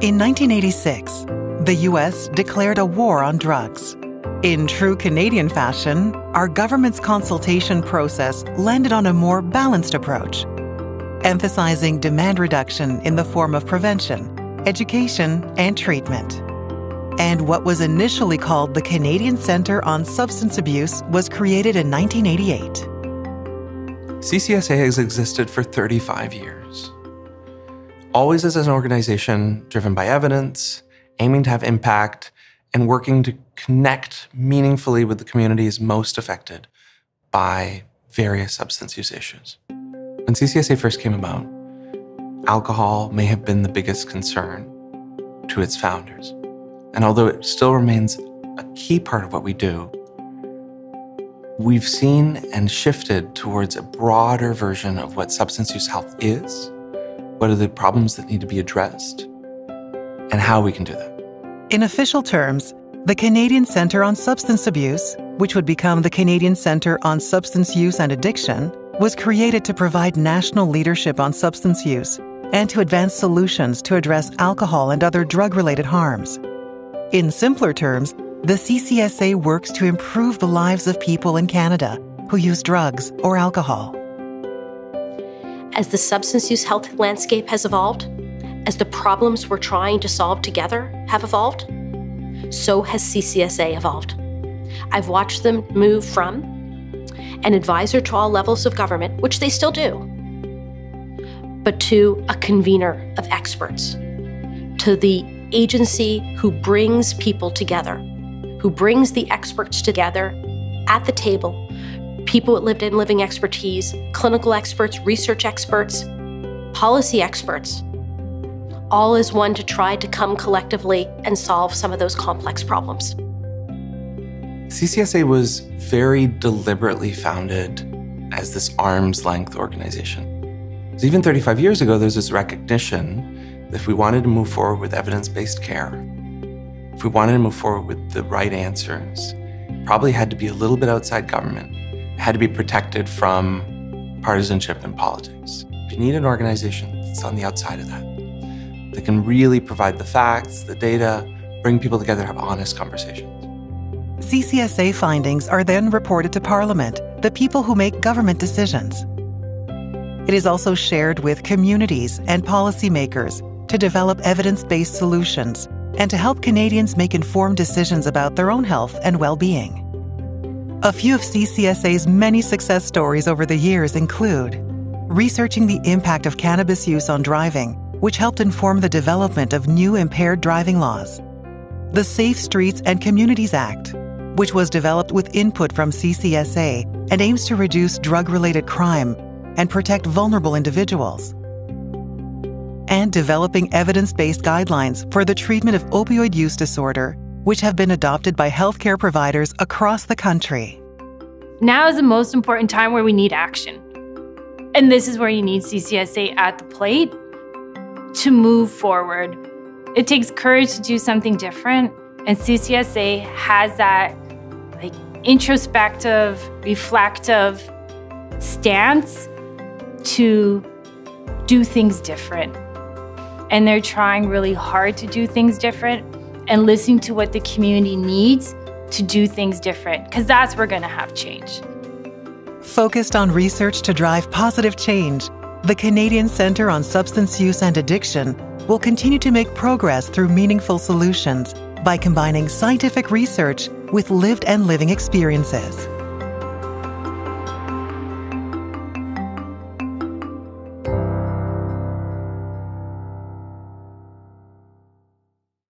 In 1986, the U.S. declared a war on drugs. In true Canadian fashion, our government's consultation process landed on a more balanced approach, emphasizing demand reduction in the form of prevention, education, and treatment. And what was initially called the Canadian Centre on Substance Abuse was created in 1988. CCSA has existed for 35 years. Always as an organization driven by evidence, aiming to have impact, and working to connect meaningfully with the communities most affected by various substance use issues. When CCSA first came about, alcohol may have been the biggest concern to its founders. And although it still remains a key part of what we do, we've seen and shifted towards a broader version of what substance use health is, what are the problems that need to be addressed, and how we can do that. In official terms, the Canadian Centre on Substance Abuse, which would become the Canadian Centre on Substance Use and Addiction, was created to provide national leadership on substance use and to advance solutions to address alcohol and other drug-related harms. In simpler terms, the CCSA works to improve the lives of people in Canada who use drugs or alcohol. As the substance use health landscape has evolved, as the problems we're trying to solve together have evolved, so has CCSA evolved. I've watched them move from an advisor to all levels of government, which they still do, but to a convener of experts, to the agency who brings people together, who brings the experts together at the table, people with lived and living expertise, clinical experts, research experts, policy experts, all as one to try to come collectively and solve some of those complex problems. CCSA was very deliberately founded as this arm's length organization. So even 35 years ago, there's this recognition that if we wanted to move forward with evidence-based care, if we wanted to move forward with the right answers, it probably had to be a little bit outside government. It had to be protected from partisanship and politics. You need an organization that's on the outside of that can really provide the facts, the data, bring people together, have honest conversations. CCSA findings are then reported to Parliament, the people who make government decisions. It is also shared with communities and policymakers to develop evidence-based solutions and to help Canadians make informed decisions about their own health and well-being. A few of CCSA's many success stories over the years include researching the impact of cannabis use on driving, which helped inform the development of new impaired driving laws, the Safe Streets and Communities Act, which was developed with input from CCSA and aims to reduce drug-related crime and protect vulnerable individuals, and developing evidence-based guidelines for the treatment of opioid use disorder, which have been adopted by healthcare providers across the country. Now is the most important time where we need action. And this is where you need CCSA at the plate to move forward. It takes courage to do something different, and CCSA has that introspective, reflective stance to do things different. And they're trying really hard to do things different and listening to what the community needs to do things different, because that's where we're gonna have change. Focused on research to drive positive change, the Canadian Centre on Substance Use and Addiction will continue to make progress through meaningful solutions by combining scientific research with lived and living experiences.